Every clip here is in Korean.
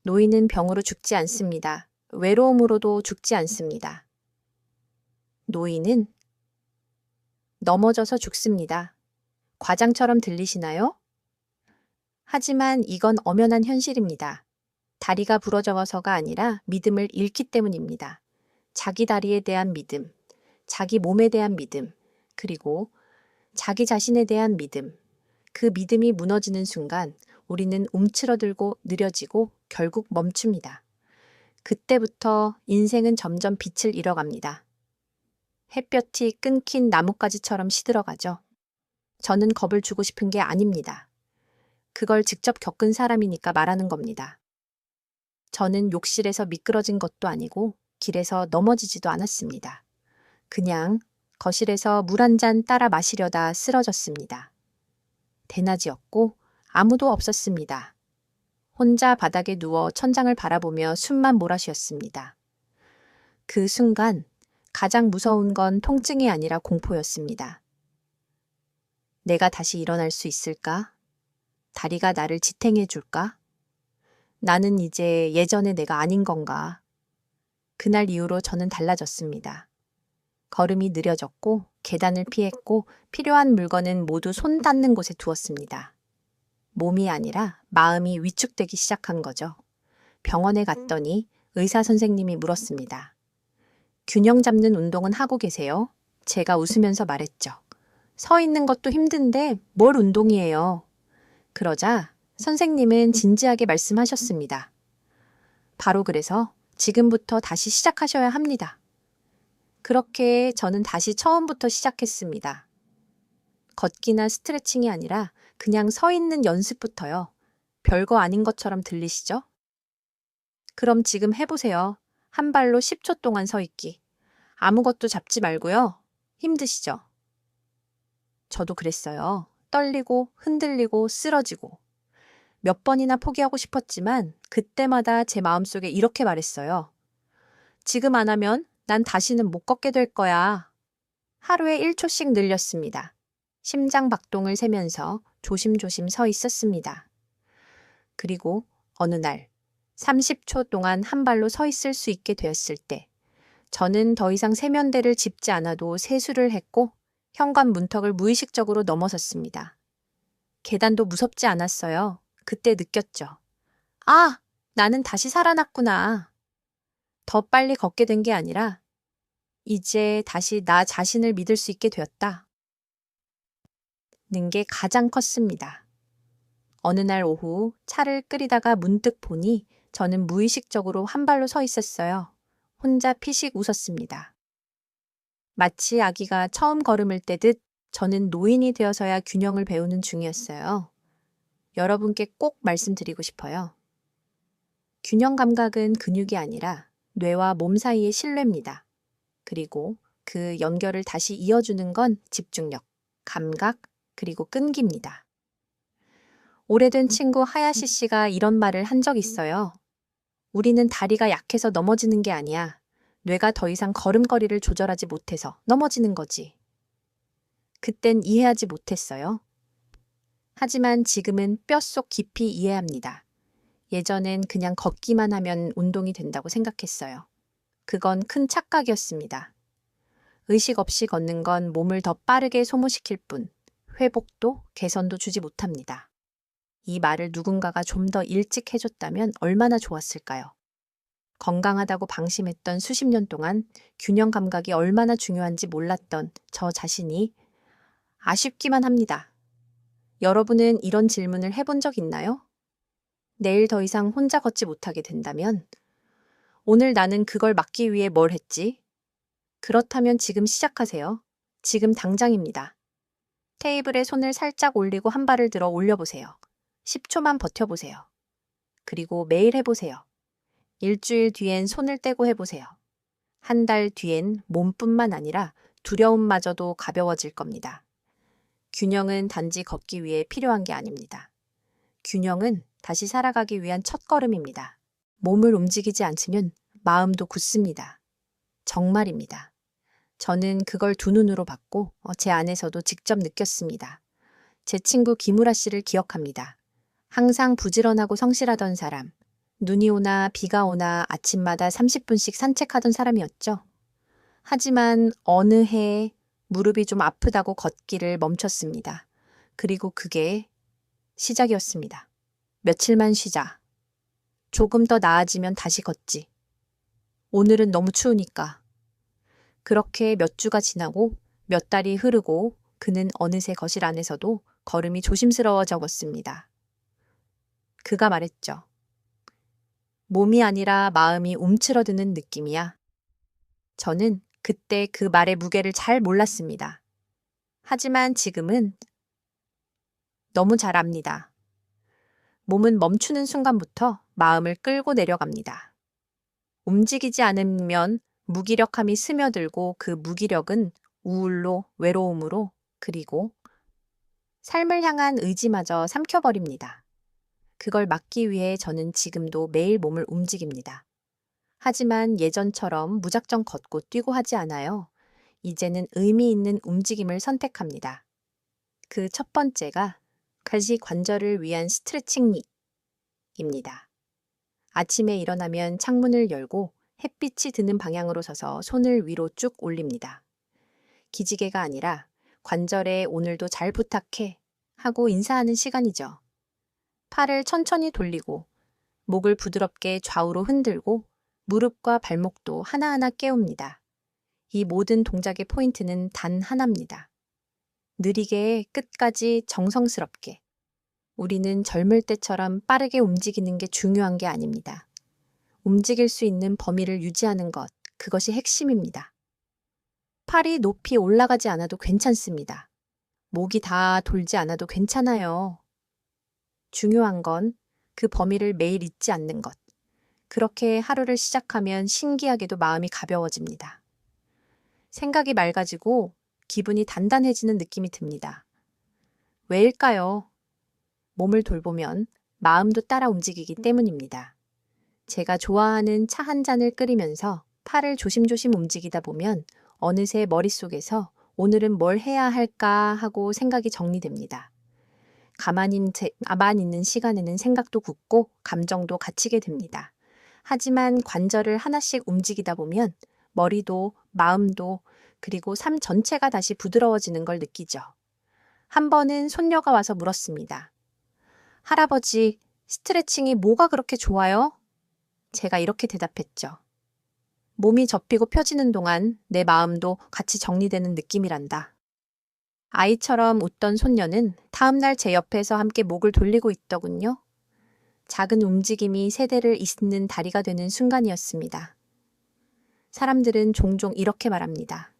노인은 병으로 죽지 않습니다. 외로움으로도 죽지 않습니다. 노인은 넘어져서 죽습니다. 과장처럼 들리시나요? 하지만 이건 엄연한 현실입니다. 다리가 부러져서가 아니라 믿음을 잃기 때문입니다. 자기 다리에 대한 믿음, 자기 몸에 대한 믿음, 그리고 자기 자신에 대한 믿음. 그 믿음이 무너지는 순간 우리는 움츠러들고 느려지고 결국 멈춥니다. 그때부터 인생은 점점 빛을 잃어갑니다. 햇볕이 끊긴 나뭇가지처럼 시들어가죠. 저는 겁을 주고 싶은 게 아닙니다. 그걸 직접 겪은 사람이니까 말하는 겁니다. 저는 욕실에서 미끄러진 것도 아니고 길에서 넘어지지도 않았습니다. 그냥 거실에서 물 한 잔 따라 마시려다 쓰러졌습니다. 대낮이었고 아무도 없었습니다. 혼자 바닥에 누워 천장을 바라보며 숨만 몰아쉬었습니다. 그 순간 가장 무서운 건 통증이 아니라 공포였습니다. 내가 다시 일어날 수 있을까? 다리가 나를 지탱해 줄까? 나는 이제 예전의 내가 아닌 건가? 그날 이후로 저는 달라졌습니다. 걸음이 느려졌고 계단을 피했고 필요한 물건은 모두 손 닿는 곳에 두었습니다. 몸이 아니라 마음이 위축되기 시작한 거죠. 병원에 갔더니 의사 선생님이 물었습니다. 균형 잡는 운동은 하고 계세요? 제가 웃으면서 말했죠. 서 있는 것도 힘든데 뭘 운동이에요. 그러자 선생님은 진지하게 말씀하셨습니다. 바로 그래서 지금부터 다시 시작하셔야 합니다. 그렇게 저는 다시 처음부터 시작했습니다. 걷기나 스트레칭이 아니라 그냥 서 있는 연습부터요. 별거 아닌 것처럼 들리시죠? 그럼 지금 해보세요. 한 발로 10초 동안 서 있기. 아무것도 잡지 말고요. 힘드시죠? 저도 그랬어요. 떨리고 흔들리고 쓰러지고. 몇 번이나 포기하고 싶었지만 그때마다 제 마음속에 이렇게 말했어요. 지금 안 하면 난 다시는 못 걷게 될 거야. 하루에 1초씩 늘렸습니다. 심장 박동을 세면서 조심조심 서 있었습니다. 그리고 어느 날 30초 동안 한 발로 서 있을 수 있게 되었을 때 저는 더 이상 세면대를 짚지 않아도 세수를 했고 현관 문턱을 무의식적으로 넘어섰습니다. 계단도 무섭지 않았어요. 그때 느꼈죠. 아, 나는 다시 살아났구나. 더 빨리 걷게 된 게 아니라 이제 다시 나 자신을 믿을 수 있게 되었다. 는 게 가장 컸습니다. 어느 날 오후 차를 끓이다가 문득 보니 저는 무의식적으로 한 발로 서 있었어요. 혼자 피식 웃었습니다. 마치 아기가 처음 걸음을 떼듯 저는 노인이 되어서야 균형을 배우는 중이었어요. 여러분께 꼭 말씀드리고 싶어요. 균형 감각은 근육이 아니라 뇌와 몸 사이의 신뢰입니다. 그리고 그 연결을 다시 이어주는 건 집중력, 감각, 그리고 끈기입니다. 오래된 친구 하야시 씨가 이런 말을 한 적 있어요. 우리는 다리가 약해서 넘어지는 게 아니야. 뇌가 더 이상 걸음걸이를 조절하지 못해서 넘어지는 거지. 그땐 이해하지 못했어요. 하지만 지금은 뼛속 깊이 이해합니다. 예전엔 그냥 걷기만 하면 운동이 된다고 생각했어요. 그건 큰 착각이었습니다. 의식 없이 걷는 건 몸을 더 빠르게 소모시킬 뿐 회복도 개선도 주지 못합니다. 이 말을 누군가가 좀 더 일찍 해줬다면 얼마나 좋았을까요? 건강하다고 방심했던 수십 년 동안 균형 감각이 얼마나 중요한지 몰랐던 저 자신이 아쉽기만 합니다. 여러분은 이런 질문을 해본 적 있나요? 내일 더 이상 혼자 걷지 못하게 된다면 오늘 나는 그걸 막기 위해 뭘 했지? 그렇다면 지금 시작하세요. 지금 당장입니다. 테이블에 손을 살짝 올리고 한 발을 들어 올려보세요. 10초만 버텨보세요. 그리고 매일 해보세요. 일주일 뒤엔 손을 떼고 해보세요. 한 달 뒤엔 몸뿐만 아니라 두려움마저도 가벼워질 겁니다. 균형은 단지 걷기 위해 필요한 게 아닙니다. 균형은 다시 살아가기 위한 첫걸음입니다. 몸을 움직이지 않으면 마음도 굳습니다. 정말입니다. 저는 그걸 두 눈으로 봤고 제 안에서도 직접 느꼈습니다. 제 친구 김우라 씨를 기억합니다. 항상 부지런하고 성실하던 사람. 눈이 오나 비가 오나 아침마다 30분씩 산책하던 사람이었죠. 하지만 어느 해 무릎이 좀 아프다고 걷기를 멈췄습니다. 그리고 그게 시작이었습니다. 며칠만 쉬자. 조금 더 나아지면 다시 걷지. 오늘은 너무 추우니까. 그렇게 몇 주가 지나고 몇 달이 흐르고 그는 어느새 거실 안에서도 걸음이 조심스러워졌습니다. 그가 말했죠. 몸이 아니라 마음이 움츠러드는 느낌이야. 저는 그때 그 말의 무게를 잘 몰랐습니다. 하지만 지금은 너무 잘 압니다. 몸은 멈추는 순간부터 마음을 끌고 내려갑니다. 움직이지 않으면 무기력함이 스며들고 그 무기력은 우울로 외로움으로 그리고 삶을 향한 의지마저 삼켜버립니다. 그걸 막기 위해 저는 지금도 매일 몸을 움직입니다. 하지만 예전처럼 무작정 걷고 뛰고 하지 않아요. 이제는 의미 있는 움직임을 선택합니다. 그 첫 번째가 가시 관절을 위한 스트레칭입니다. 아침에 일어나면 창문을 열고 햇빛이 드는 방향으로 서서 손을 위로 쭉 올립니다. 기지개가 아니라 관절에 오늘도 잘 부탁해 하고 인사하는 시간이죠. 팔을 천천히 돌리고 목을 부드럽게 좌우로 흔들고 무릎과 발목도 하나하나 깨웁니다. 이 모든 동작의 포인트는 단 하나입니다. 느리게 끝까지 정성스럽게. 우리는 젊을 때처럼 빠르게 움직이는 게 중요한 게 아닙니다. 움직일 수 있는 범위를 유지하는 것, 그것이 핵심입니다. 팔이 높이 올라가지 않아도 괜찮습니다. 목이 다 돌지 않아도 괜찮아요. 중요한 건 그 범위를 매일 잊지 않는 것. 그렇게 하루를 시작하면 신기하게도 마음이 가벼워집니다. 생각이 맑아지고 기분이 단단해지는 느낌이 듭니다. 왜일까요? 몸을 돌보면 마음도 따라 움직이기 때문입니다. 제가 좋아하는 차 한 잔을 끓이면서 팔을 조심조심 움직이다 보면 어느새 머릿속에서 오늘은 뭘 해야 할까 하고 생각이 정리됩니다. 가만히 있는 시간에는 생각도 굳고 감정도 갇히게 됩니다. 하지만 관절을 하나씩 움직이다 보면 머리도 마음도 그리고 삶 전체가 다시 부드러워지는 걸 느끼죠. 한 번은 손녀가 와서 물었습니다. 할아버지, 스트레칭이 뭐가 그렇게 좋아요? 제가 이렇게 대답했죠. 몸이 접히고 펴지는 동안 내 마음도 같이 정리되는 느낌이란다. 아이처럼 웃던 손녀는 다음날 제 옆에서 함께 목을 돌리고 있더군요. 작은 움직임이 세대를 잇는 다리가 되는 순간이었습니다. 사람들은 종종 이렇게 말합니다.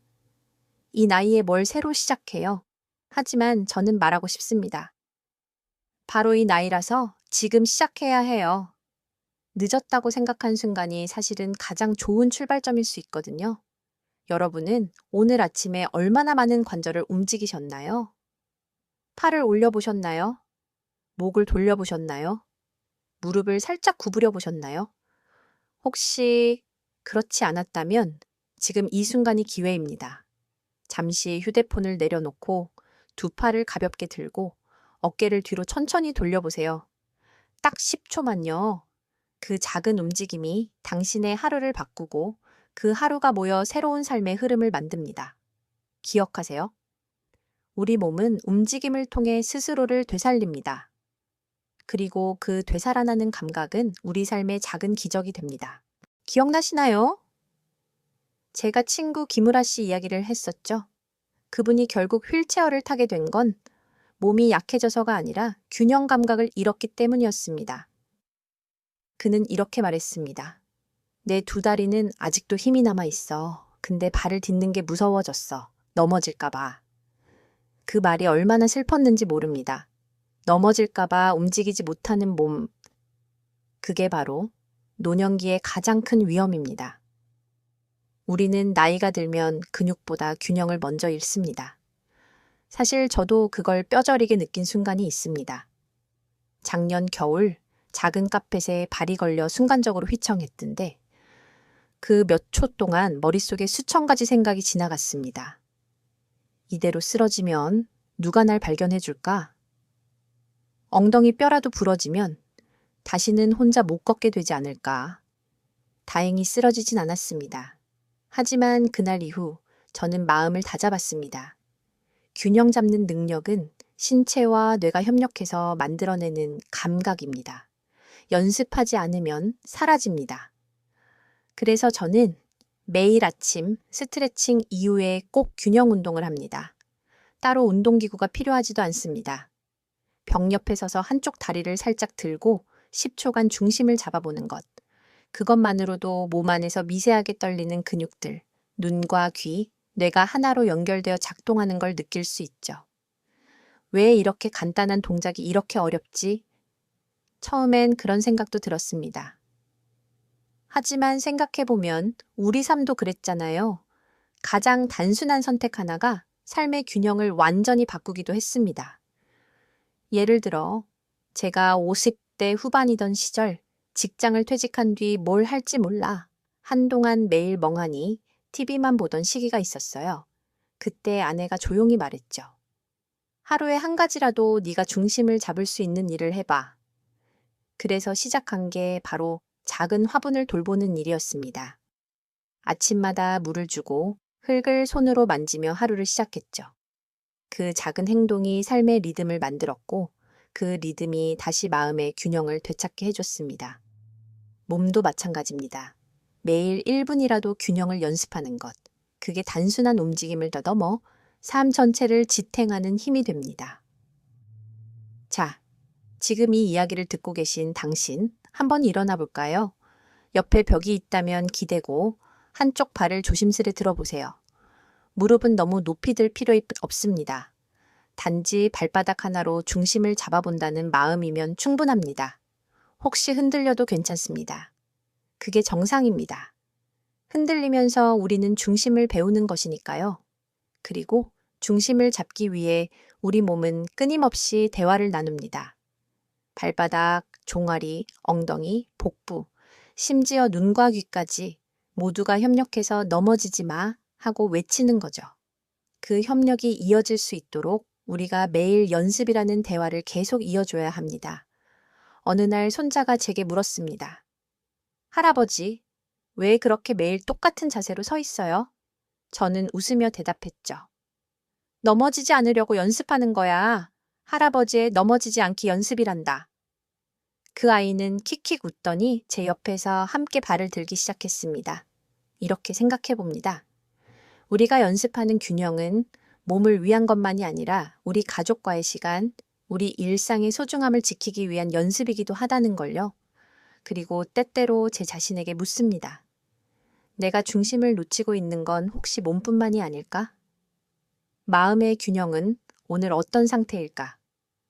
이 나이에 뭘 새로 시작해요. 하지만 저는 말하고 싶습니다. 바로 이 나이라서 지금 시작해야 해요. 늦었다고 생각한 순간이 사실은 가장 좋은 출발점일 수 있거든요. 여러분은 오늘 아침에 얼마나 많은 관절을 움직이셨나요? 팔을 올려보셨나요? 목을 돌려보셨나요? 무릎을 살짝 구부려 보셨나요? 혹시 그렇지 않았다면 지금 이 순간이 기회입니다. 잠시 휴대폰을 내려놓고 두 팔을 가볍게 들고 어깨를 뒤로 천천히 돌려보세요. 딱 10초만요. 그 작은 움직임이 당신의 하루를 바꾸고 그 하루가 모여 새로운 삶의 흐름을 만듭니다. 기억하세요. 우리 몸은 움직임을 통해 스스로를 되살립니다. 그리고 그 되살아나는 감각은 우리 삶의 작은 기적이 됩니다. 기억나시나요? 제가 친구 김우라 씨 이야기를 했었죠. 그분이 결국 휠체어를 타게 된 건 몸이 약해져서가 아니라 균형 감각을 잃었기 때문이었습니다. 그는 이렇게 말했습니다. 내 두 다리는 아직도 힘이 남아 있어. 근데 발을 딛는 게 무서워졌어. 넘어질까봐. 그 말이 얼마나 슬펐는지 모릅니다. 넘어질까봐 움직이지 못하는 몸. 그게 바로 노년기의 가장 큰 위험입니다. 우리는 나이가 들면 근육보다 균형을 먼저 잃습니다. 사실 저도 그걸 뼈저리게 느낀 순간이 있습니다. 작년 겨울 작은 카펫에 발이 걸려 순간적으로 휘청했던데 그 몇 초 동안 머릿속에 수천 가지 생각이 지나갔습니다. 이대로 쓰러지면 누가 날 발견해 줄까? 엉덩이 뼈라도 부러지면 다시는 혼자 못 걷게 되지 않을까. 다행히 쓰러지진 않았습니다. 하지만 그날 이후 저는 마음을 다잡았습니다. 균형 잡는 능력은 신체와 뇌가 협력해서 만들어내는 감각입니다. 연습하지 않으면 사라집니다. 그래서 저는 매일 아침 스트레칭 이후에 꼭 균형 운동을 합니다. 따로 운동기구가 필요하지도 않습니다. 벽 옆에 서서 한쪽 다리를 살짝 들고 10초간 중심을 잡아보는 것. 그것만으로도 몸 안에서 미세하게 떨리는 근육들, 눈과 귀, 뇌가 하나로 연결되어 작동하는 걸 느낄 수 있죠. 왜 이렇게 간단한 동작이 이렇게 어렵지? 처음엔 그런 생각도 들었습니다. 하지만 생각해보면 우리 삶도 그랬잖아요. 가장 단순한 선택 하나가 삶의 균형을 완전히 바꾸기도 했습니다. 예를 들어 제가 50대 후반이던 시절 직장을 퇴직한 뒤 뭘 할지 몰라 한동안 매일 멍하니 TV만 보던 시기가 있었어요. 그때 아내가 조용히 말했죠. 하루에 한 가지라도 네가 중심을 잡을 수 있는 일을 해봐. 그래서 시작한 게 바로 작은 화분을 돌보는 일이었습니다. 아침마다 물을 주고 흙을 손으로 만지며 하루를 시작했죠. 그 작은 행동이 삶의 리듬을 만들었고 그 리듬이 다시 마음의 균형을 되찾게 해줬습니다. 몸도 마찬가지입니다. 매일 1분이라도 균형을 연습하는 것. 그게 단순한 움직임을 더넘어 삶 전체를 지탱하는 힘이 됩니다. 자, 지금 이 이야기를 듣고 계신 당신, 한번 일어나 볼까요? 옆에 벽이 있다면 기대고 한쪽 발을 조심스레 들어보세요. 무릎은 너무 높이 들 필요 없습니다. 단지 발바닥 하나로 중심을 잡아본다는 마음이면 충분합니다. 혹시 흔들려도 괜찮습니다. 그게 정상입니다. 흔들리면서 우리는 중심을 배우는 것이니까요. 그리고 중심을 잡기 위해 우리 몸은 끊임없이 대화를 나눕니다. 발바닥, 종아리, 엉덩이, 복부, 심지어 눈과 귀까지 모두가 협력해서 넘어지지 마 하고 외치는 거죠. 그 협력이 이어질 수 있도록 우리가 매일 연습이라는 대화를 계속 이어줘야 합니다. 어느 날 손자가 제게 물었습니다. 할아버지, 왜 그렇게 매일 똑같은 자세로 서 있어요? 저는 웃으며 대답했죠. 넘어지지 않으려고 연습하는 거야. 할아버지의 넘어지지 않기 연습이란다. 그 아이는 킥킥 웃더니 제 옆에서 함께 발을 들기 시작했습니다. 이렇게 생각해 봅니다. 우리가 연습하는 균형은 몸을 위한 것만이 아니라 우리 가족과의 시간, 우리 일상의 소중함을 지키기 위한 연습이기도 하다는 걸요. 그리고 때때로 제 자신에게 묻습니다. 내가 중심을 놓치고 있는 건 혹시 몸뿐만이 아닐까? 마음의 균형은 오늘 어떤 상태일까?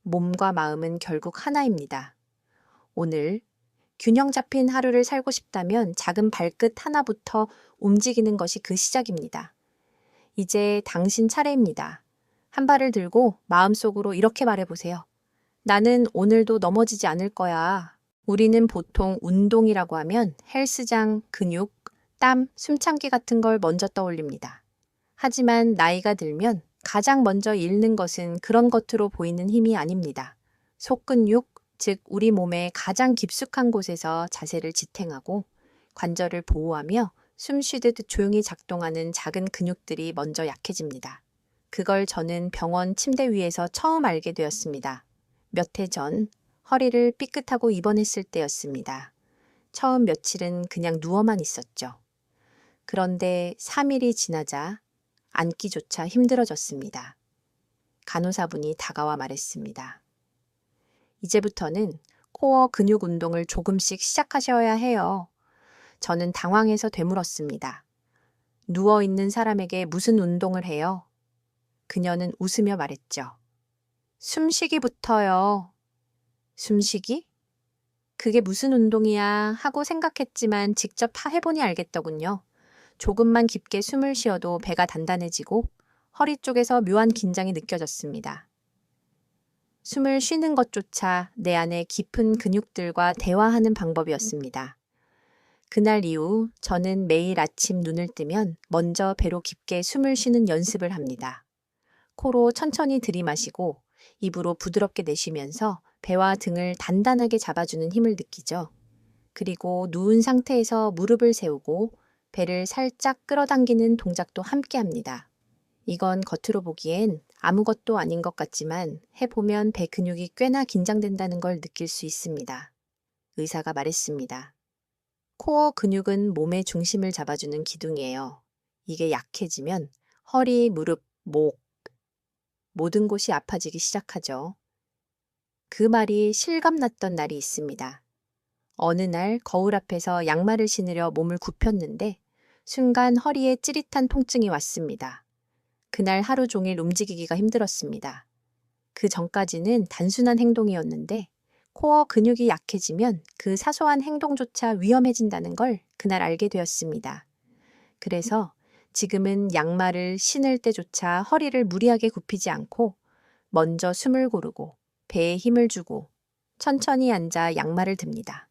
몸과 마음은 결국 하나입니다. 오늘 균형 잡힌 하루를 살고 싶다면 작은 발끝 하나부터 움직이는 것이 그 시작입니다. 이제 당신 차례입니다. 한 발을 들고 마음속으로 이렇게 말해보세요. 나는 오늘도 넘어지지 않을 거야. 우리는 보통 운동이라고 하면 헬스장, 근육, 땀, 숨참기 같은 걸 먼저 떠올립니다. 하지만 나이가 들면 가장 먼저 잃는 것은 그런 것으로 보이는 힘이 아닙니다. 속근육, 즉 우리 몸의 가장 깊숙한 곳에서 자세를 지탱하고 관절을 보호하며 숨 쉬듯 조용히 작동하는 작은 근육들이 먼저 약해집니다. 그걸 저는 병원 침대 위에서 처음 알게 되었습니다. 몇 해 전 허리를 삐끗하고 입원했을 때였습니다. 처음 며칠은 그냥 누워만 있었죠. 그런데 3일이 지나자 앉기조차 힘들어졌습니다. 간호사분이 다가와 말했습니다. 이제부터는 코어 근육 운동을 조금씩 시작하셔야 해요. 저는 당황해서 되물었습니다. 누워있는 사람에게 무슨 운동을 해요? 그녀는 웃으며 말했죠. 숨쉬기부터요. 숨쉬기? 그게 무슨 운동이야 하고 생각했지만 직접 해보니 알겠더군요. 조금만 깊게 숨을 쉬어도 배가 단단해지고 허리 쪽에서 묘한 긴장이 느껴졌습니다. 숨을 쉬는 것조차 내 안의 깊은 근육들과 대화하는 방법이었습니다. 그날 이후 저는 매일 아침 눈을 뜨면 먼저 배로 깊게 숨을 쉬는 연습을 합니다. 코로 천천히 들이마시고 입으로 부드럽게 내쉬면서 배와 등을 단단하게 잡아주는 힘을 느끼죠. 그리고 누운 상태에서 무릎을 세우고 배를 살짝 끌어당기는 동작도 함께 합니다. 이건 겉으로 보기엔 아무것도 아닌 것 같지만 해보면 배 근육이 꽤나 긴장된다는 걸 느낄 수 있습니다. 의사가 말했습니다. 코어 근육은 몸의 중심을 잡아주는 기둥이에요. 이게 약해지면 허리, 무릎, 목, 모든 곳이 아파지기 시작하죠. 그 말이 실감났던 날이 있습니다. 어느 날 거울 앞에서 양말을 신으려 몸을 굽혔는데 순간 허리에 찌릿한 통증이 왔습니다. 그날 하루 종일 움직이기가 힘들었습니다. 그 전까지는 단순한 행동이었는데 코어 근육이 약해지면 그 사소한 행동조차 위험해진다는 걸 그날 알게 되었습니다. 그래서 지금은 양말을 신을 때조차 허리를 무리하게 굽히지 않고 먼저 숨을 고르고 배에 힘을 주고 천천히 앉아 양말을 듭니다.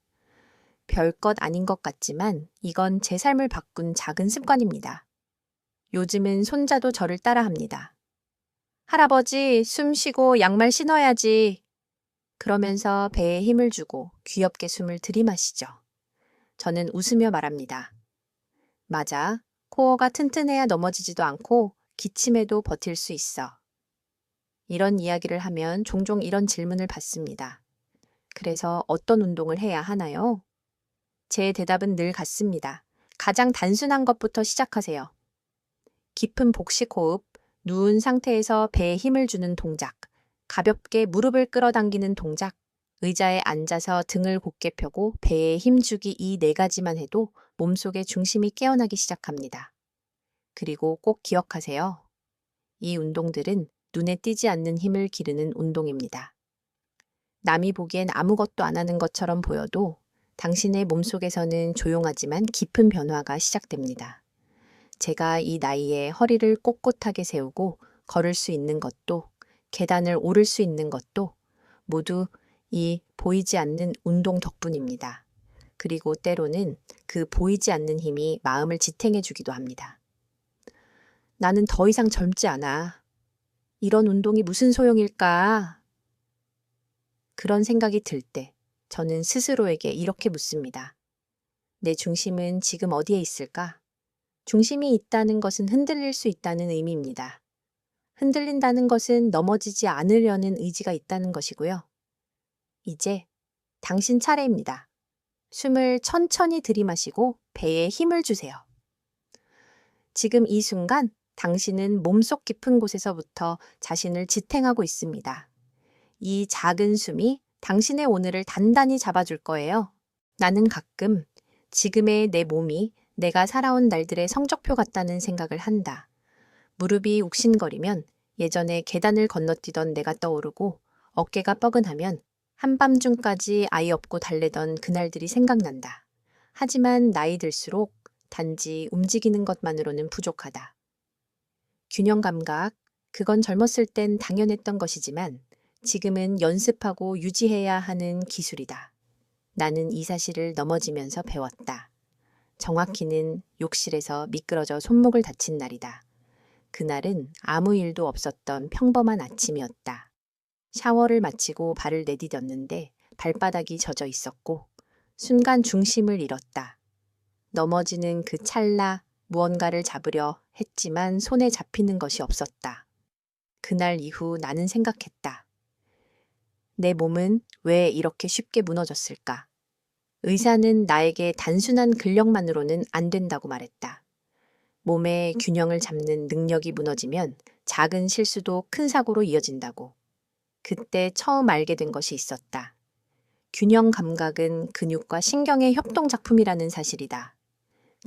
별것 아닌 것 같지만 이건 제 삶을 바꾼 작은 습관입니다. 요즘은 손자도 저를 따라합니다. 할아버지, 숨 쉬고 양말 신어야지. 그러면서 배에 힘을 주고 귀엽게 숨을 들이마시죠. 저는 웃으며 말합니다. 맞아. 코어가 튼튼해야 넘어지지도 않고 기침에도 버틸 수 있어. 이런 이야기를 하면 종종 이런 질문을 받습니다. 그래서 어떤 운동을 해야 하나요? 제 대답은 늘 같습니다. 가장 단순한 것부터 시작하세요. 깊은 복식 호흡, 누운 상태에서 배에 힘을 주는 동작, 가볍게 무릎을 끌어당기는 동작, 의자에 앉아서 등을 곧게 펴고 배에 힘주기 이 4가지만 해도 몸속의 중심이 깨어나기 시작합니다. 그리고 꼭 기억하세요. 이 운동들은 눈에 띄지 않는 힘을 기르는 운동입니다. 남이 보기엔 아무것도 안 하는 것처럼 보여도 당신의 몸속에서는 조용하지만 깊은 변화가 시작됩니다. 제가 이 나이에 허리를 꼿꼿하게 세우고 걸을 수 있는 것도 계단을 오를 수 있는 것도 모두 이 보이지 않는 운동 덕분입니다. 그리고 때로는 그 보이지 않는 힘이 마음을 지탱해 주기도 합니다. 나는 더 이상 젊지 않아. 이런 운동이 무슨 소용일까? 그런 생각이 들 때 저는 스스로에게 이렇게 묻습니다. 내 중심은 지금 어디에 있을까? 중심이 있다는 것은 흔들릴 수 있다는 의미입니다. 흔들린다는 것은 넘어지지 않으려는 의지가 있다는 것이고요. 이제 당신 차례입니다. 숨을 천천히 들이마시고 배에 힘을 주세요. 지금 이 순간 당신은 몸속 깊은 곳에서부터 자신을 지탱하고 있습니다. 이 작은 숨이 당신의 오늘을 단단히 잡아줄 거예요. 나는 가끔 지금의 내 몸이 내가 살아온 날들의 성적표 같다는 생각을 한다. 무릎이 욱신거리면 예전에 계단을 건너뛰던 내가 떠오르고 어깨가 뻐근하면 한밤중까지 아이 업고 달래던 그날들이 생각난다. 하지만 나이 들수록 단지 움직이는 것만으로는 부족하다. 균형 감각, 그건 젊었을 땐 당연했던 것이지만 지금은 연습하고 유지해야 하는 기술이다. 나는 이 사실을 넘어지면서 배웠다. 정확히는 욕실에서 미끄러져 손목을 다친 날이다. 그날은 아무 일도 없었던 평범한 아침이었다. 샤워를 마치고 발을 내디뎠는데 발바닥이 젖어 있었고 순간 중심을 잃었다. 넘어지는 그 찰나 무언가를 잡으려 했지만 손에 잡히는 것이 없었다. 그날 이후 나는 생각했다. 내 몸은 왜 이렇게 쉽게 무너졌을까? 의사는 나에게 단순한 근력만으로는 안 된다고 말했다. 몸의 균형을 잡는 능력이 무너지면 작은 실수도 큰 사고로 이어진다고. 그때 처음 알게 된 것이 있었다. 균형 감각은 근육과 신경의 협동작품이라는 사실이다.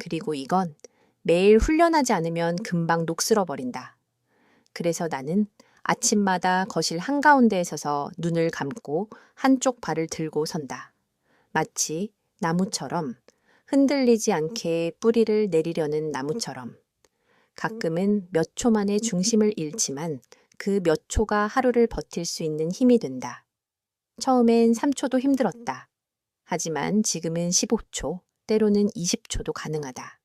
그리고 이건 매일 훈련하지 않으면 금방 녹슬어 버린다. 그래서 나는 아침마다 거실 한가운데에 서서 눈을 감고 한쪽 발을 들고 선다. 마치 나무처럼 흔들리지 않게 뿌리를 내리려는 나무처럼. 가끔은 몇 초 만에 중심을 잃지만 그 몇 초가 하루를 버틸 수 있는 힘이 된다. 처음엔 3초도 힘들었다. 하지만 지금은 15초, 때로는 20초도 가능하다.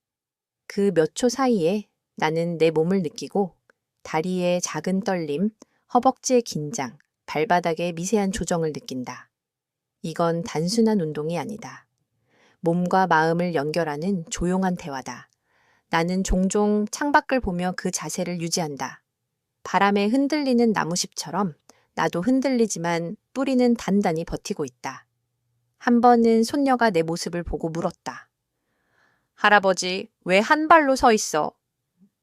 그 몇 초 사이에 나는 내 몸을 느끼고 다리의 작은 떨림, 허벅지의 긴장, 발바닥의 미세한 조정을 느낀다. 이건 단순한 운동이 아니다. 몸과 마음을 연결하는 조용한 대화다. 나는 종종 창밖을 보며 그 자세를 유지한다. 바람에 흔들리는 나무잎처럼 나도 흔들리지만 뿌리는 단단히 버티고 있다. 한 번은 손녀가 내 모습을 보고 물었다. 할아버지, 왜 한 발로 서 있어?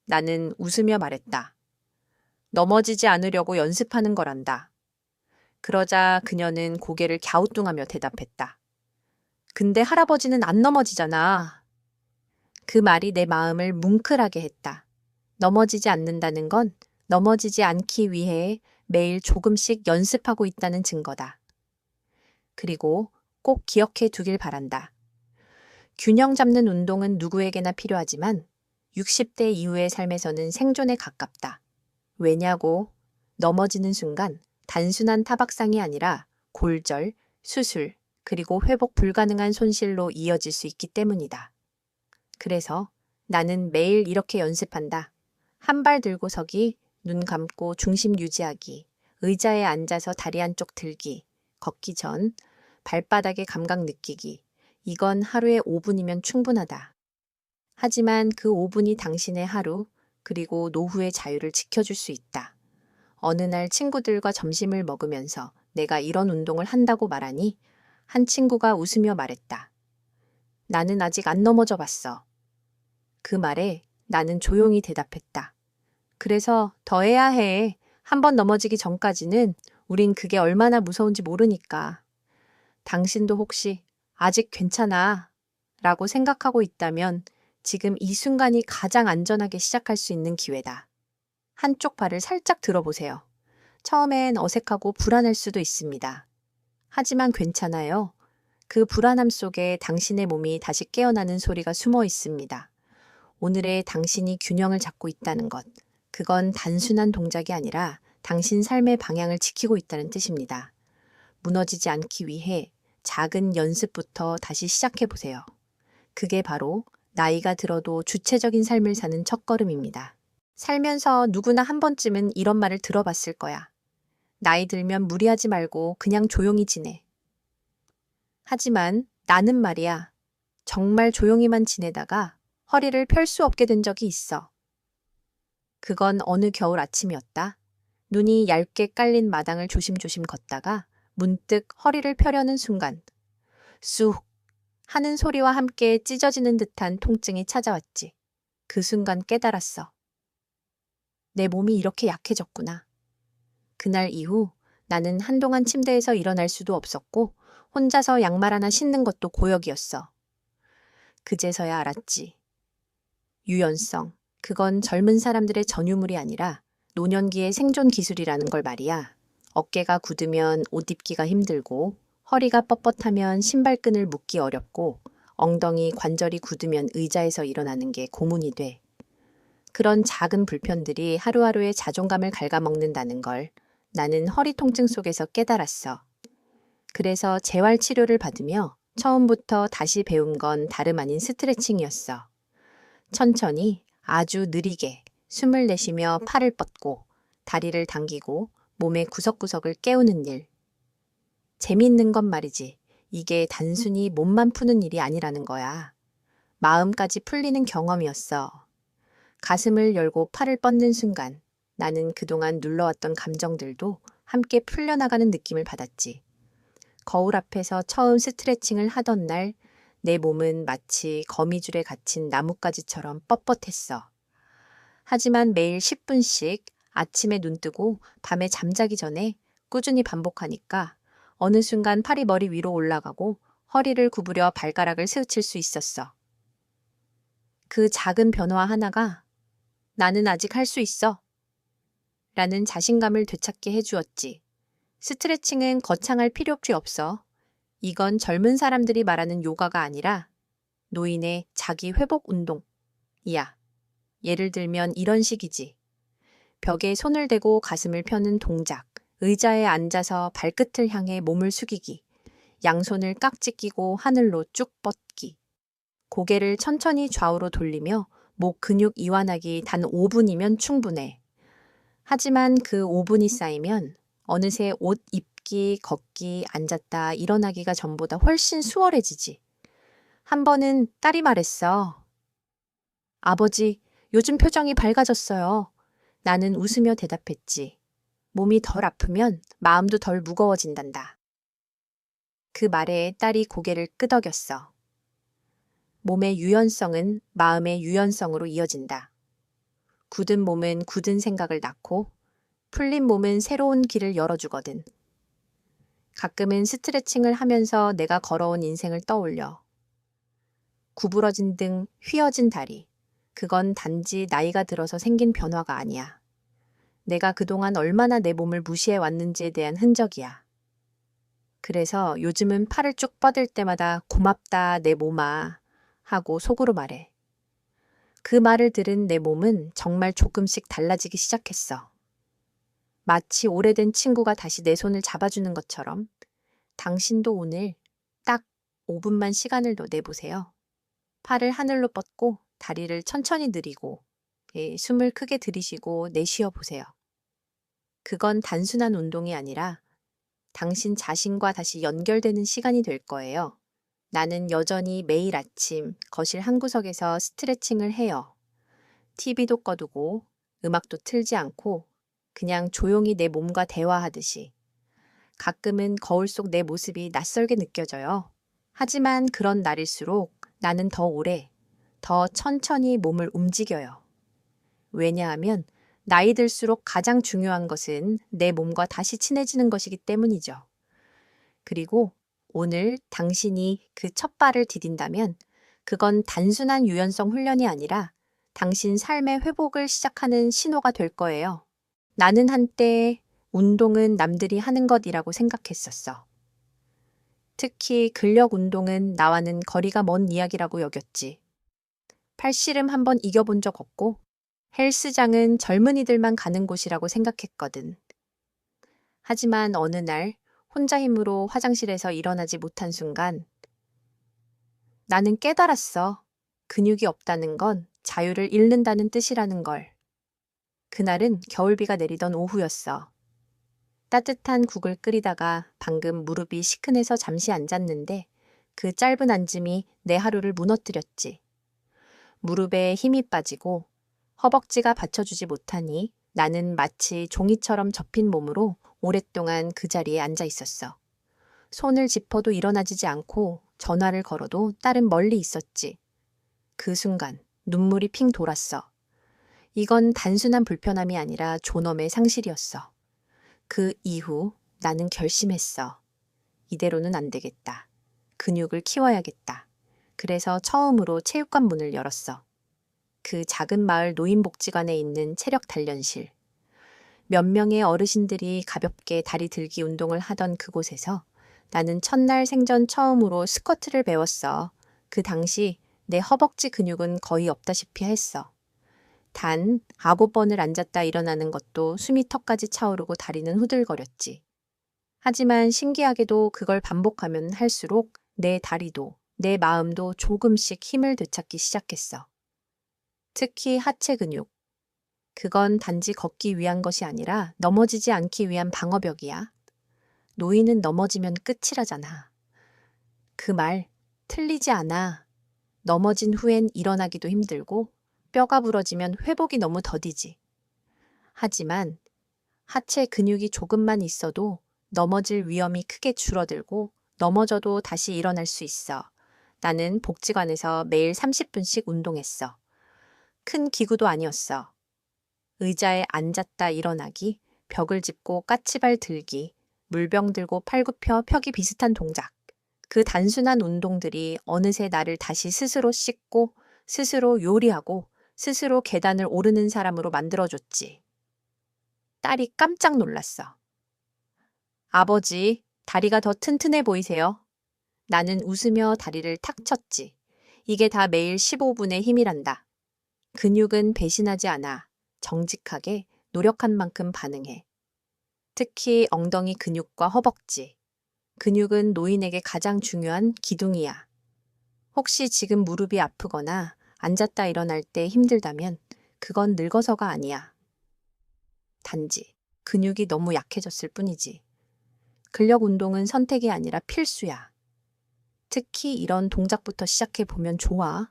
나는 웃으며 말했다. 넘어지지 않으려고 연습하는 거란다. 그러자 그녀는 고개를 갸우뚱하며 대답했다. 근데 할아버지는 안 넘어지잖아. 그 말이 내 마음을 뭉클하게 했다. 넘어지지 않는다는 건 넘어지지 않기 위해 매일 조금씩 연습하고 있다는 증거다. 그리고 꼭 기억해 두길 바란다. 균형 잡는 운동은 누구에게나 필요하지만 60대 이후의 삶에서는 생존에 가깝다. 왜냐고? 넘어지는 순간 단순한 타박상이 아니라 골절, 수술, 그리고 회복 불가능한 손실로 이어질 수 있기 때문이다. 그래서 나는 매일 이렇게 연습한다. 한 발 들고 서기, 눈 감고 중심 유지하기, 의자에 앉아서 다리 한쪽 들기, 걷기 전 발바닥의 감각 느끼기. 이건 하루에 5분이면 충분하다. 하지만 그 5분이 당신의 하루, 그리고 노후의 자유를 지켜줄 수 있다. 어느 날 친구들과 점심을 먹으면서 내가 이런 운동을 한다고 말하니 한 친구가 웃으며 말했다. 나는 아직 안 넘어져 봤어. 그 말에 나는 조용히 대답했다. 그래서 더 해야 해. 한 번 넘어지기 전까지는 우린 그게 얼마나 무서운지 모르니까. 당신도 혹시 아직 괜찮아 라고 생각하고 있다면 지금 이 순간이 가장 안전하게 시작할 수 있는 기회다. 한쪽 발을 살짝 들어보세요. 처음엔 어색하고 불안할 수도 있습니다. 하지만 괜찮아요. 그 불안함 속에 당신의 몸이 다시 깨어나는 소리가 숨어 있습니다. 오늘의 당신이 균형을 잡고 있다는 것. 그건 단순한 동작이 아니라 당신 삶의 방향을 지키고 있다는 뜻입니다. 무너지지 않기 위해 작은 연습부터 다시 시작해 보세요. 그게 바로 나이가 들어도 주체적인 삶을 사는 첫걸음입니다. 살면서 누구나 한 번쯤은 이런 말을 들어봤을 거야. 나이 들면 무리하지 말고 그냥 조용히 지내. 하지만 나는 말이야. 정말 조용히만 지내다가 허리를 펼 수 없게 된 적이 있어. 그건 어느 겨울 아침이었다. 눈이 얇게 깔린 마당을 조심조심 걷다가 문득 허리를 펴려는 순간 쑥 하는 소리와 함께 찢어지는 듯한 통증이 찾아왔지. 그 순간 깨달았어. 내 몸이 이렇게 약해졌구나. 그날 이후 나는 한동안 침대에서 일어날 수도 없었고 혼자서 양말 하나 신는 것도 고역이었어. 그제서야 알았지. 유연성, 그건 젊은 사람들의 전유물이 아니라 노년기의 생존 기술이라는 걸 말이야. 어깨가 굳으면 옷 입기가 힘들고 허리가 뻣뻣하면 신발끈을 묶기 어렵고 엉덩이 관절이 굳으면 의자에서 일어나는 게 고문이 돼. 그런 작은 불편들이 하루하루의 자존감을 갉아먹는다는 걸 나는 허리 통증 속에서 깨달았어. 그래서 재활치료를 받으며 처음부터 다시 배운 건 다름 아닌 스트레칭이었어. 천천히 아주 느리게 숨을 내쉬며 팔을 뻗고 다리를 당기고 몸의 구석구석을 깨우는 일. 재미있는 건 말이지. 이게 단순히 몸만 푸는 일이 아니라는 거야. 마음까지 풀리는 경험이었어. 가슴을 열고 팔을 뻗는 순간 나는 그동안 눌러왔던 감정들도 함께 풀려나가는 느낌을 받았지. 거울 앞에서 처음 스트레칭을 하던 날 내 몸은 마치 거미줄에 갇힌 나뭇가지처럼 뻣뻣했어. 하지만 매일 10분씩 아침에 눈 뜨고 밤에 잠자기 전에 꾸준히 반복하니까 어느 순간 팔이 머리 위로 올라가고 허리를 구부려 발가락을 스우칠 수 있었어. 그 작은 변화 하나가 나는 아직 할 수 있어 라는 자신감을 되찾게 해주었지. 스트레칭은 거창할 필요 없어. 이건 젊은 사람들이 말하는 요가가 아니라 노인의 자기 회복 운동이야. 예를 들면 이런 식이지. 벽에 손을 대고 가슴을 펴는 동작, 의자에 앉아서 발끝을 향해 몸을 숙이기, 양손을 깍지 끼고 하늘로 쭉 뻗기, 고개를 천천히 좌우로 돌리며 목 근육 이완하기 단 5분이면 충분해. 하지만 그 5분이 쌓이면 어느새 옷 입기, 걷기, 앉았다 일어나기가 전보다 훨씬 수월해지지. 한 번은 딸이 말했어. 아버지, 요즘 표정이 밝아졌어요. 나는 웃으며 대답했지. 몸이 덜 아프면 마음도 덜 무거워진단다. 그 말에 딸이 고개를 끄덕였어. 몸의 유연성은 마음의 유연성으로 이어진다. 굳은 몸은 굳은 생각을 낳고 풀린 몸은 새로운 길을 열어주거든. 가끔은 스트레칭을 하면서 내가 걸어온 인생을 떠올려. 구부러진 등 휘어진 다리. 그건 단지 나이가 들어서 생긴 변화가 아니야. 내가 그동안 얼마나 내 몸을 무시해 왔는지에 대한 흔적이야. 그래서 요즘은 팔을 쭉 뻗을 때마다 고맙다 내 몸아 하고 속으로 말해. 그 말을 들은 내 몸은 정말 조금씩 달라지기 시작했어. 마치 오래된 친구가 다시 내 손을 잡아주는 것처럼 당신도 오늘 딱 5분만 시간을 내보세요. 팔을 하늘로 뻗고 다리를 천천히 느리고 숨을 크게 들이쉬고 내쉬어 보세요. 그건 단순한 운동이 아니라 당신 자신과 다시 연결되는 시간이 될 거예요. 나는 여전히 매일 아침 거실 한구석에서 스트레칭을 해요. TV도 꺼두고 음악도 틀지 않고 그냥 조용히 내 몸과 대화하듯이. 가끔은 거울 속 내 모습이 낯설게 느껴져요. 하지만 그런 날일수록 나는 더 오래, 더 천천히 몸을 움직여요. 왜냐하면 나이 들수록 가장 중요한 것은 내 몸과 다시 친해지는 것이기 때문이죠. 그리고 오늘 당신이 그 첫 발을 디딘다면 그건 단순한 유연성 훈련이 아니라 당신 삶의 회복을 시작하는 신호가 될 거예요. 나는 한때 운동은 남들이 하는 것이라고 생각했었어. 특히 근력 운동은 나와는 거리가 먼 이야기라고 여겼지. 팔씨름 한번 이겨본 적 없고 헬스장은 젊은이들만 가는 곳이라고 생각했거든. 하지만 어느 날 혼자 힘으로 화장실에서 일어나지 못한 순간 나는 깨달았어. 근육이 없다는 건 자유를 잃는다는 뜻이라는 걸. 그날은 겨울비가 내리던 오후였어. 따뜻한 국을 끓이다가 방금 무릎이 시큰해서 잠시 앉았는데 그 짧은 앉음이 내 하루를 무너뜨렸지. 무릎에 힘이 빠지고 허벅지가 받쳐주지 못하니 나는 마치 종이처럼 접힌 몸으로 오랫동안 그 자리에 앉아 있었어. 손을 짚어도 일어나지지 않고 전화를 걸어도 딸은 멀리 있었지. 그 순간 눈물이 핑 돌았어. 이건 단순한 불편함이 아니라 존엄의 상실이었어. 그 이후 나는 결심했어. 이대로는 안 되겠다. 근육을 키워야겠다. 그래서 처음으로 체육관 문을 열었어. 그 작은 마을 노인복지관에 있는 체력 단련실. 몇 명의 어르신들이 가볍게 다리 들기 운동을 하던 그곳에서 나는 첫날 생전 처음으로 스쿼트를 배웠어. 그 당시 내 허벅지 근육은 거의 없다시피 했어. 단 9번을 앉았다 일어나는 것도 숨이 턱까지 차오르고 다리는 후들거렸지. 하지만 신기하게도 그걸 반복하면 할수록 내 다리도 내 마음도 조금씩 힘을 되찾기 시작했어. 특히 하체 근육. 그건 단지 걷기 위한 것이 아니라 넘어지지 않기 위한 방어벽이야. 노인은 넘어지면 끝이라잖아. 그 말 틀리지 않아. 넘어진 후엔 일어나기도 힘들고 뼈가 부러지면 회복이 너무 더디지. 하지만 하체 근육이 조금만 있어도 넘어질 위험이 크게 줄어들고 넘어져도 다시 일어날 수 있어. 나는 복지관에서 매일 30분씩 운동했어. 큰 기구도 아니었어. 의자에 앉았다 일어나기, 벽을 짚고 까치발 들기, 물병 들고 팔굽혀 펴기 비슷한 동작. 그 단순한 운동들이 어느새 나를 다시 스스로 씻고 스스로 요리하고 스스로 계단을 오르는 사람으로 만들어줬지. 딸이 깜짝 놀랐어. 아버지, 다리가 더 튼튼해 보이세요? 나는 웃으며 다리를 탁 쳤지. 이게 다 매일 15분의 힘이란다. 근육은 배신하지 않아. 정직하게 노력한 만큼 반응해. 특히 엉덩이 근육과 허벅지. 근육은 노인에게 가장 중요한 기둥이야. 혹시 지금 무릎이 아프거나 앉았다 일어날 때 힘들다면 그건 늙어서가 아니야. 단지 근육이 너무 약해졌을 뿐이지. 근력 운동은 선택이 아니라 필수야. 특히 이런 동작부터 시작해 보면 좋아.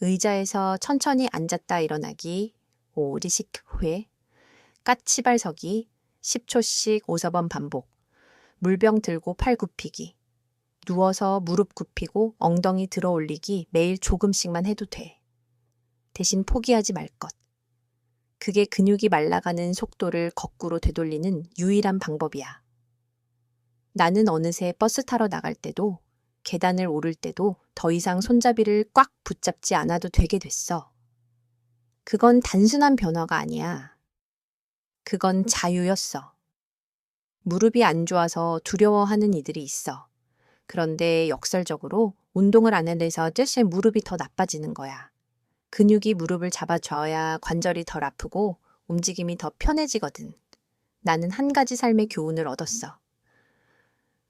의자에서 천천히 앉았다 일어나기, 5리식 회, 까치발 서기, 10초씩 5서번 반복, 물병 들고 팔 굽히기, 누워서 무릎 굽히고 엉덩이 들어 올리기 매일 조금씩만 해도 돼. 대신 포기하지 말 것. 그게 근육이 말라가는 속도를 거꾸로 되돌리는 유일한 방법이야. 나는 어느새 버스 타러 나갈 때도 계단을 오를 때도 더 이상 손잡이를 꽉 붙잡지 않아도 되게 됐어. 그건 단순한 변화가 아니야. 그건 자유였어. 무릎이 안 좋아서 두려워하는 이들이 있어. 그런데 역설적으로 운동을 안 해서 뜻에 무릎이 더 나빠지는 거야. 근육이 무릎을 잡아줘야 관절이 덜 아프고 움직임이 더 편해지거든. 나는 한 가지 삶의 교훈을 얻었어.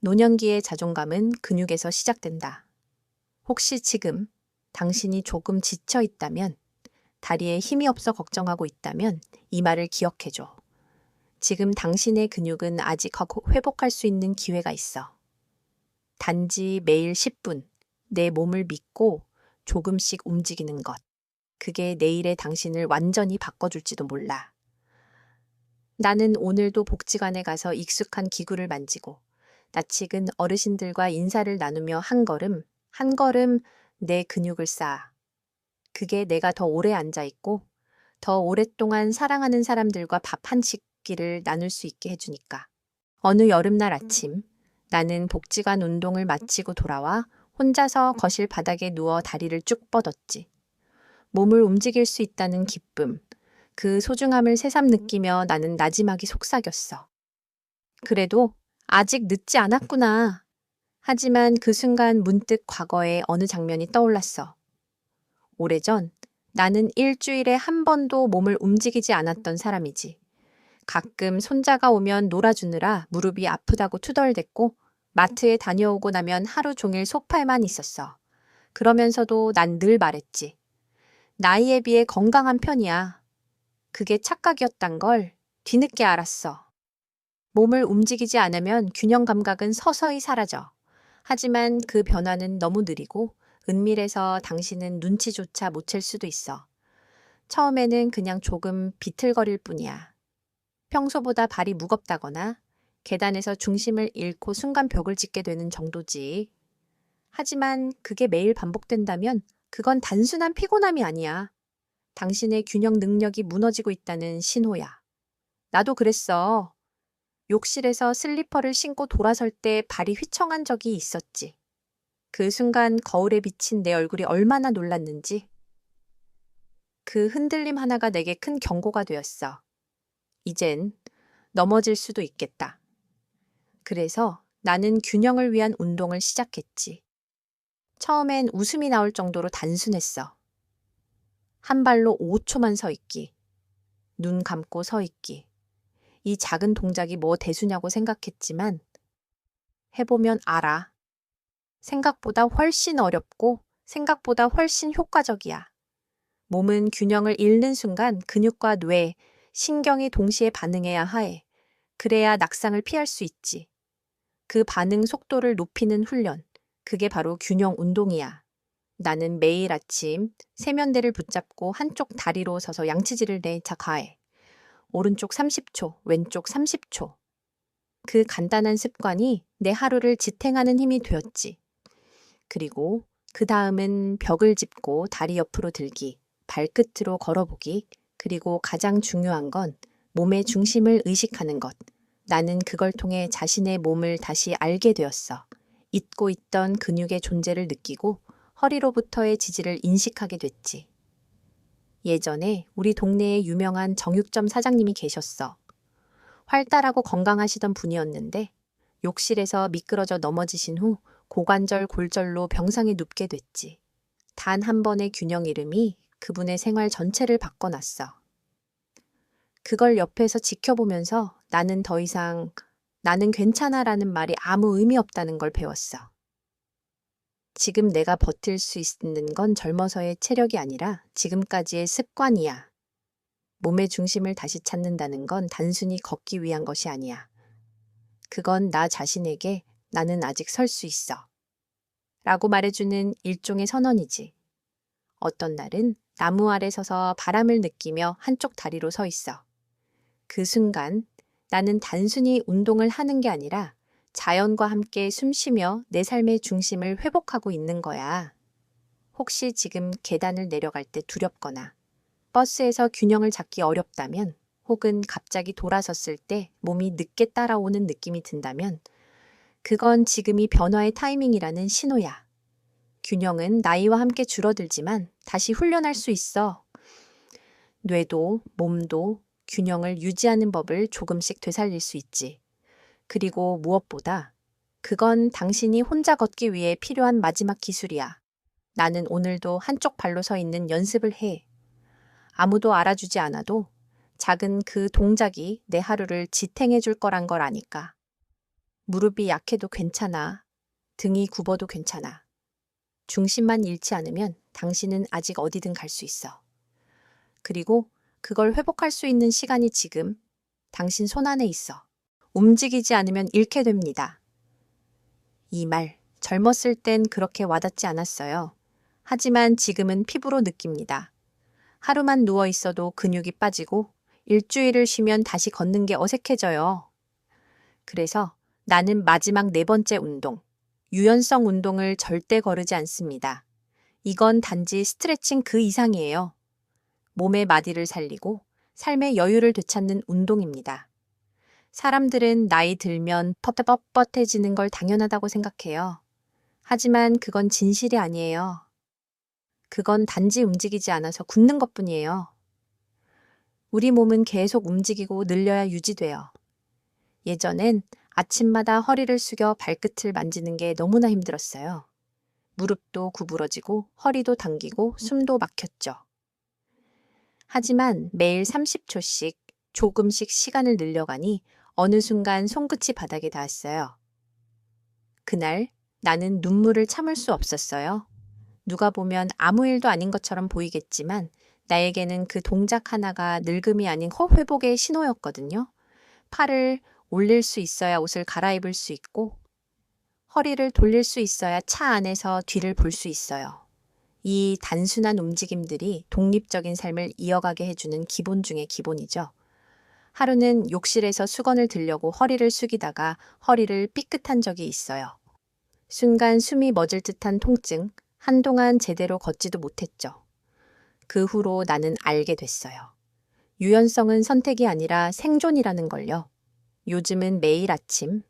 노년기의 자존감은 근육에서 시작된다. 혹시 지금 당신이 조금 지쳐 있다면, 다리에 힘이 없어 걱정하고 있다면 이 말을 기억해줘. 지금 당신의 근육은 아직 회복할 수 있는 기회가 있어. 단지 매일 10분 내 몸을 믿고 조금씩 움직이는 것. 그게 내일의 당신을 완전히 바꿔줄지도 몰라. 나는 오늘도 복지관에 가서 익숙한 기구를 만지고 낯익은 어르신들과 인사를 나누며 한 걸음 한 걸음 내 근육을 쌓아. 그게 내가 더 오래 앉아있고 더 오랫동안 사랑하는 사람들과 밥 한 끼를 나눌 수 있게 해주니까. 어느 여름날 아침 나는 복지관 운동을 마치고 돌아와 혼자서 거실 바닥에 누워 다리를 쭉 뻗었지. 몸을 움직일 수 있다는 기쁨, 그 소중함을 새삼 느끼며 나는 나지막이 속삭였어. 그래도 아직 늦지 않았구나. 하지만 그 순간 문득 과거의 어느 장면이 떠올랐어. 오래전 나는 일주일에 한 번도 몸을 움직이지 않았던 사람이지. 가끔 손자가 오면 놀아주느라 무릎이 아프다고 투덜댔고 마트에 다녀오고 나면 하루 종일 소파에만 있었어. 그러면서도 난 늘 말했지. 나이에 비해 건강한 편이야. 그게 착각이었단 걸 뒤늦게 알았어. 몸을 움직이지 않으면 균형 감각은 서서히 사라져. 하지만 그 변화는 너무 느리고 은밀해서 당신은 눈치조차 못 챌 수도 있어. 처음에는 그냥 조금 비틀거릴 뿐이야. 평소보다 발이 무겁다거나 계단에서 중심을 잃고 순간 벽을 짚게 되는 정도지. 하지만 그게 매일 반복된다면 그건 단순한 피곤함이 아니야. 당신의 균형 능력이 무너지고 있다는 신호야. 나도 그랬어. 욕실에서 슬리퍼를 신고 돌아설 때 발이 휘청한 적이 있었지. 그 순간 거울에 비친 내 얼굴이 얼마나 놀랐는지. 그 흔들림 하나가 내게 큰 경고가 되었어. 이젠 넘어질 수도 있겠다. 그래서 나는 균형을 위한 운동을 시작했지. 처음엔 웃음이 나올 정도로 단순했어. 한 발로 5초만 서 있기. 눈 감고 서 있기. 이 작은 동작이 뭐 대수냐고 생각했지만 해보면 알아. 생각보다 훨씬 어렵고 생각보다 훨씬 효과적이야. 몸은 균형을 잃는 순간 근육과 뇌, 신경이 동시에 반응해야 해. 그래야 낙상을 피할 수 있지. 그 반응 속도를 높이는 훈련. 그게 바로 균형 운동이야. 나는 매일 아침 세면대를 붙잡고 한쪽 다리로 서서 양치질을 내 가해. 오른쪽 30초, 왼쪽 30초. 그 간단한 습관이 내 하루를 지탱하는 힘이 되었지. 그리고 그 다음은 벽을 짚고 다리 옆으로 들기, 발끝으로 걸어보기, 그리고 가장 중요한 건 몸의 중심을 의식하는 것. 나는 그걸 통해 자신의 몸을 다시 알게 되었어. 잊고 있던 근육의 존재를 느끼고 허리로부터의 지지를 인식하게 됐지. 예전에 우리 동네에 유명한 정육점 사장님이 계셨어. 활달하고 건강하시던 분이었는데 욕실에서 미끄러져 넘어지신 후 고관절 골절로 병상에 눕게 됐지. 단 한 번의 균형 잃음이 그분의 생활 전체를 바꿔놨어. 그걸 옆에서 지켜보면서 나는 더 이상 나는 괜찮아라는 말이 아무 의미 없다는 걸 배웠어. 지금 내가 버틸 수 있는 건 젊어서의 체력이 아니라 지금까지의 습관이야. 몸의 중심을 다시 찾는다는 건 단순히 걷기 위한 것이 아니야. 그건 나 자신에게 나는 아직 설 수 있어. 라고 말해주는 일종의 선언이지. 어떤 날은 나무 아래 서서 바람을 느끼며 한쪽 다리로 서 있어. 그 순간 나는 단순히 운동을 하는 게 아니라 자연과 함께 숨쉬며 내 삶의 중심을 회복하고 있는 거야. 혹시 지금 계단을 내려갈 때 두렵거나 버스에서 균형을 잡기 어렵다면 혹은 갑자기 돌아섰을 때 몸이 늦게 따라오는 느낌이 든다면 그건 지금이 변화의 타이밍이라는 신호야. 균형은 나이와 함께 줄어들지만 다시 훈련할 수 있어. 뇌도 몸도 균형을 유지하는 법을 조금씩 되살릴 수 있지. 그리고 무엇보다 그건 당신이 혼자 걷기 위해 필요한 마지막 기술이야. 나는 오늘도 한쪽 발로 서 있는 연습을 해. 아무도 알아주지 않아도 작은 그 동작이 내 하루를 지탱해 줄 거란 걸 아니까. 무릎이 약해도 괜찮아. 등이 굽어도 괜찮아. 중심만 잃지 않으면 당신은 아직 어디든 갈 수 있어. 그리고 그걸 회복할 수 있는 시간이 지금 당신 손 안에 있어. 움직이지 않으면 잃게 됩니다. 이 말 젊었을 땐 그렇게 와닿지 않았어요. 하지만 지금은 피부로 느낍니다. 하루만 누워 있어도 근육이 빠지고 일주일을 쉬면 다시 걷는 게 어색해져요. 그래서 나는 마지막 네 번째 운동, 유연성 운동을 절대 거르지 않습니다. 이건 단지 스트레칭 그 이상이에요. 몸의 마디를 살리고 삶의 여유를 되찾는 운동입니다. 사람들은 나이 들면 뻣뻣해지는 걸 당연하다고 생각해요. 하지만 그건 진실이 아니에요. 그건 단지 움직이지 않아서 굳는 것뿐이에요. 우리 몸은 계속 움직이고 늘려야 유지돼요. 예전엔 아침마다 허리를 숙여 발끝을 만지는 게 너무나 힘들었어요. 무릎도 구부러지고 허리도 당기고 숨도 막혔죠. 하지만 매일 30초씩 조금씩 시간을 늘려가니 어느 순간 손끝이 바닥에 닿았어요. 그날 나는 눈물을 참을 수 없었어요. 누가 보면 아무 일도 아닌 것처럼 보이겠지만 나에게는 그 동작 하나가 늙음이 아닌 회복의 신호였거든요. 팔을 올릴 수 있어야 옷을 갈아입을 수 있고 허리를 돌릴 수 있어야 차 안에서 뒤를 볼 수 있어요. 이 단순한 움직임들이 독립적인 삶을 이어가게 해주는 기본 중의 기본이죠. 하루는 욕실에서 수건을 들려고 허리를 숙이다가 허리를 삐끗한 적이 있어요. 순간 숨이 멎을 듯한 통증, 한동안 제대로 걷지도 못했죠. 그 후로 나는 알게 됐어요. 유연성은 선택이 아니라 생존이라는 걸요. 요즘은 매일 아침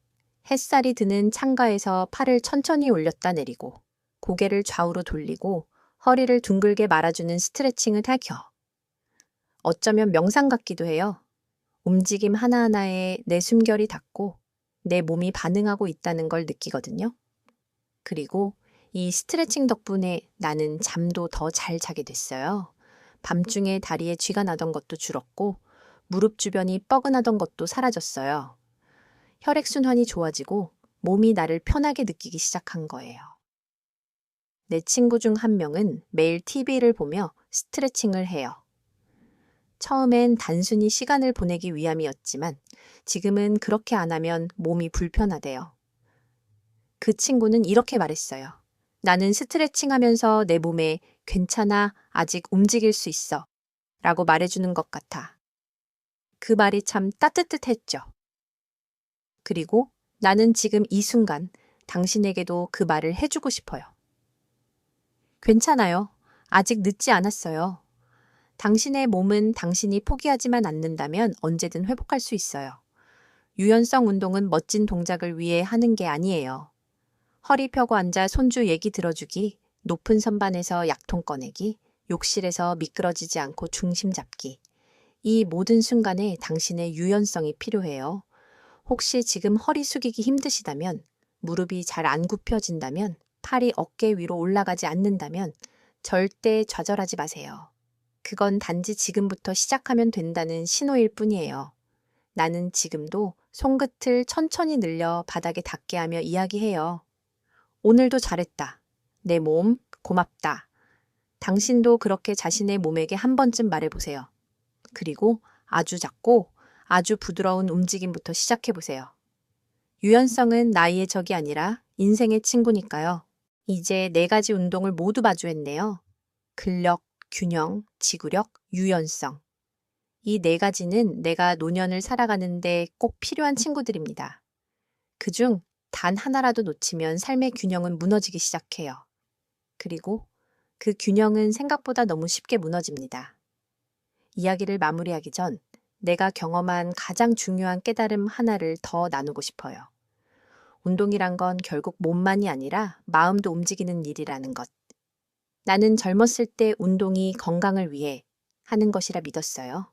햇살이 드는 창가에서 팔을 천천히 올렸다 내리고 고개를 좌우로 돌리고 허리를 둥글게 말아주는 스트레칭을 하켜. 어쩌면 명상 같기도 해요. 움직임 하나하나에 내 숨결이 닿고 내 몸이 반응하고 있다는 걸 느끼거든요. 그리고 이 스트레칭 덕분에 나는 잠도 더 잘 자게 됐어요. 밤중에 다리에 쥐가 나던 것도 줄었고 무릎 주변이 뻐근하던 것도 사라졌어요. 혈액순환이 좋아지고 몸이 나를 편하게 느끼기 시작한 거예요. 내 친구 중 한 명은 매일 TV를 보며 스트레칭을 해요. 처음엔 단순히 시간을 보내기 위함이었지만 지금은 그렇게 안 하면 몸이 불편하대요. 그 친구는 이렇게 말했어요. 나는 스트레칭 하면서 내 몸에 괜찮아, 아직 움직일 수 있어 라고 말해주는 것 같아. 그 말이 참 따뜻했죠. 그리고 나는 지금 이 순간 당신에게도 그 말을 해주고 싶어요. 괜찮아요. 아직 늦지 않았어요. 당신의 몸은 당신이 포기하지만 않는다면 언제든 회복할 수 있어요. 유연성 운동은 멋진 동작을 위해 하는 게 아니에요. 허리 펴고 앉아 손주 얘기 들어주기, 높은 선반에서 약통 꺼내기, 욕실에서 미끄러지지 않고 중심 잡기. 이 모든 순간에 당신의 유연성이 필요해요. 혹시 지금 허리 숙이기 힘드시다면, 무릎이 잘 안 굽혀진다면, 팔이 어깨 위로 올라가지 않는다면 절대 좌절하지 마세요. 그건 단지 지금부터 시작하면 된다는 신호일 뿐이에요. 나는 지금도 손끝을 천천히 늘려 바닥에 닿게 하며 이야기해요. 오늘도 잘했다. 내 몸 고맙다. 당신도 그렇게 자신의 몸에게 한 번쯤 말해보세요. 그리고 아주 작고 아주 부드러운 움직임부터 시작해 보세요. 유연성은 나이의 적이 아니라 인생의 친구니까요. 이제 4가지 운동을 모두 마주했네요. 근력, 균형, 지구력, 유연성. 이 4가지는 내가 노년을 살아가는데 꼭 필요한 친구들입니다. 그중 단 하나라도 놓치면 삶의 균형은 무너지기 시작해요. 그리고 그 균형은 생각보다 너무 쉽게 무너집니다. 이야기를 마무리하기 전 내가 경험한 가장 중요한 깨달음 하나를 더 나누고 싶어요. 운동이란 건 결국 몸만이 아니라 마음도 움직이는 일이라는 것. 나는 젊었을 때 운동이 건강을 위해 하는 것이라 믿었어요.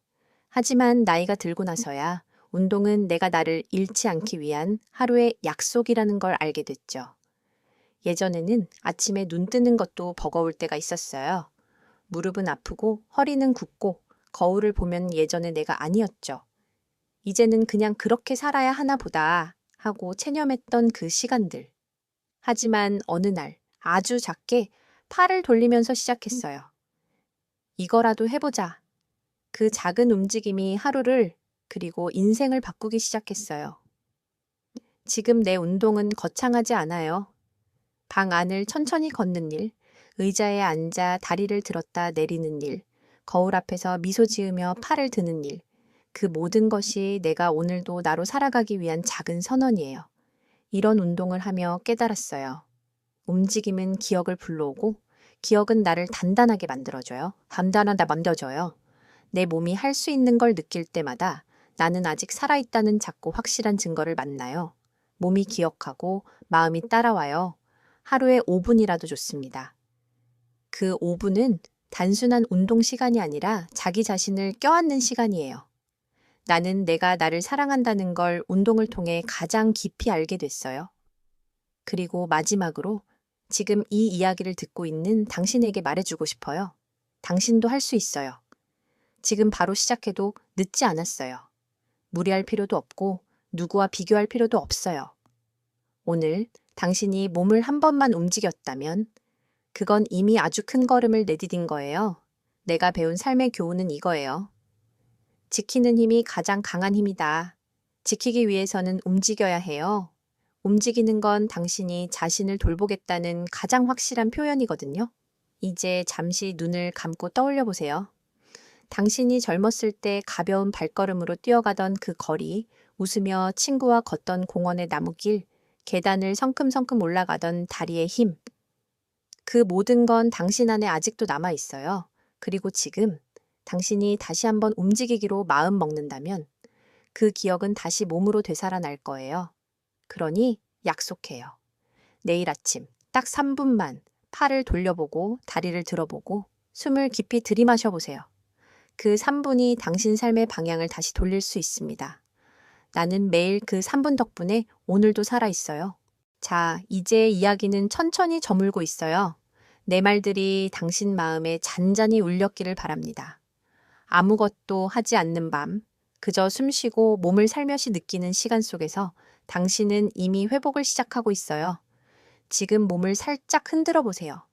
하지만 나이가 들고 나서야 운동은 내가 나를 잃지 않기 위한 하루의 약속이라는 걸 알게 됐죠. 예전에는 아침에 눈 뜨는 것도 버거울 때가 있었어요. 무릎은 아프고 허리는 굽고 거울을 보면 예전의 내가 아니었죠. 이제는 그냥 그렇게 살아야 하나 보다 하고 체념했던 그 시간들. 하지만 어느 날 아주 작게 팔을 돌리면서 시작했어요. 이거라도 해보자. 그 작은 움직임이 하루를 그리고 인생을 바꾸기 시작했어요. 지금 내 운동은 거창하지 않아요. 방 안을 천천히 걷는 일, 의자에 앉아 다리를 들었다 내리는 일, 거울 앞에서 미소 지으며 팔을 드는 일, 그 모든 것이 내가 오늘도 나로 살아가기 위한 작은 선언이에요. 이런 운동을 하며 깨달았어요. 움직임은 기억을 불러오고 기억은 나를 단단하게 만들어줘요. 단단하다 만들어줘요. 내 몸이 할 수 있는 걸 느낄 때마다 나는 아직 살아있다는 작고 확실한 증거를 만나요. 몸이 기억하고 마음이 따라와요. 하루에 5분이라도 좋습니다. 그 5분은 단순한 운동 시간이 아니라 자기 자신을 껴안는 시간이에요. 나는 내가 나를 사랑한다는 걸 운동을 통해 가장 깊이 알게 됐어요. 그리고 마지막으로 지금 이 이야기를 듣고 있는 당신에게 말해주고 싶어요. 당신도 할 수 있어요. 지금 바로 시작해도 늦지 않았어요. 무리할 필요도 없고 누구와 비교할 필요도 없어요. 오늘 당신이 몸을 한 번만 움직였다면 그건 이미 아주 큰 걸음을 내디딘 거예요. 내가 배운 삶의 교훈은 이거예요. 지키는 힘이 가장 강한 힘이다. 지키기 위해서는 움직여야 해요. 움직이는 건 당신이 자신을 돌보겠다는 가장 확실한 표현이거든요. 이제 잠시 눈을 감고 떠올려 보세요. 당신이 젊었을 때 가벼운 발걸음으로 뛰어가던 그 거리, 웃으며 친구와 걷던 공원의 나무길, 계단을 성큼성큼 올라가던 다리의 힘. 그 모든 건 당신 안에 아직도 남아 있어요. 그리고 지금 당신이 다시 한번 움직이기로 마음 먹는다면 그 기억은 다시 몸으로 되살아날 거예요. 그러니 약속해요. 내일 아침 딱 3분만 팔을 돌려보고 다리를 들어보고 숨을 깊이 들이마셔 보세요. 그 3분이 당신 삶의 방향을 다시 돌릴 수 있습니다. 나는 매일 그 3분 덕분에 오늘도 살아있어요. 자, 이제 이야기는 천천히 저물고 있어요. 내 말들이 당신 마음에 잔잔히 울렸기를 바랍니다. 아무것도 하지 않는 밤, 그저 숨쉬고 몸을 살며시 느끼는 시간 속에서 당신은 이미 회복을 시작하고 있어요. 지금 몸을 살짝 흔들어 보세요.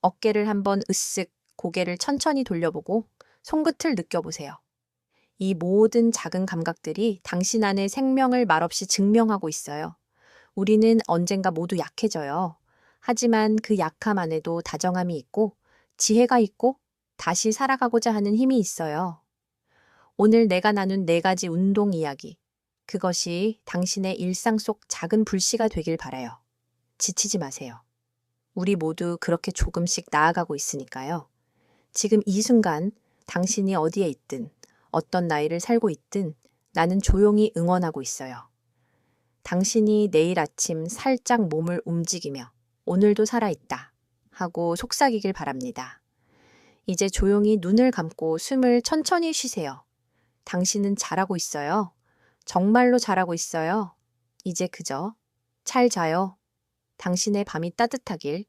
어깨를 한번 으쓱, 고개를 천천히 돌려보고 손끝을 느껴보세요. 이 모든 작은 감각들이 당신 안의 생명을 말없이 증명하고 있어요. 우리는 언젠가 모두 약해져요. 하지만 그 약함 안에도 다정함이 있고 지혜가 있고 다시 살아가고자 하는 힘이 있어요. 오늘 내가 나눈 4가지 운동 이야기. 그것이 당신의 일상 속 작은 불씨가 되길 바라요. 지치지 마세요. 우리 모두 그렇게 조금씩 나아가고 있으니까요. 지금 이 순간 당신이 어디에 있든 어떤 나이를 살고 있든 나는 조용히 응원하고 있어요. 당신이 내일 아침 살짝 몸을 움직이며 오늘도 살아있다 하고 속삭이길 바랍니다. 이제 조용히 눈을 감고 숨을 천천히 쉬세요. 당신은 잘하고 있어요. 정말로 잘하고 있어요. 이제 그저 잘 자요. 당신의 밤이 따뜻하길.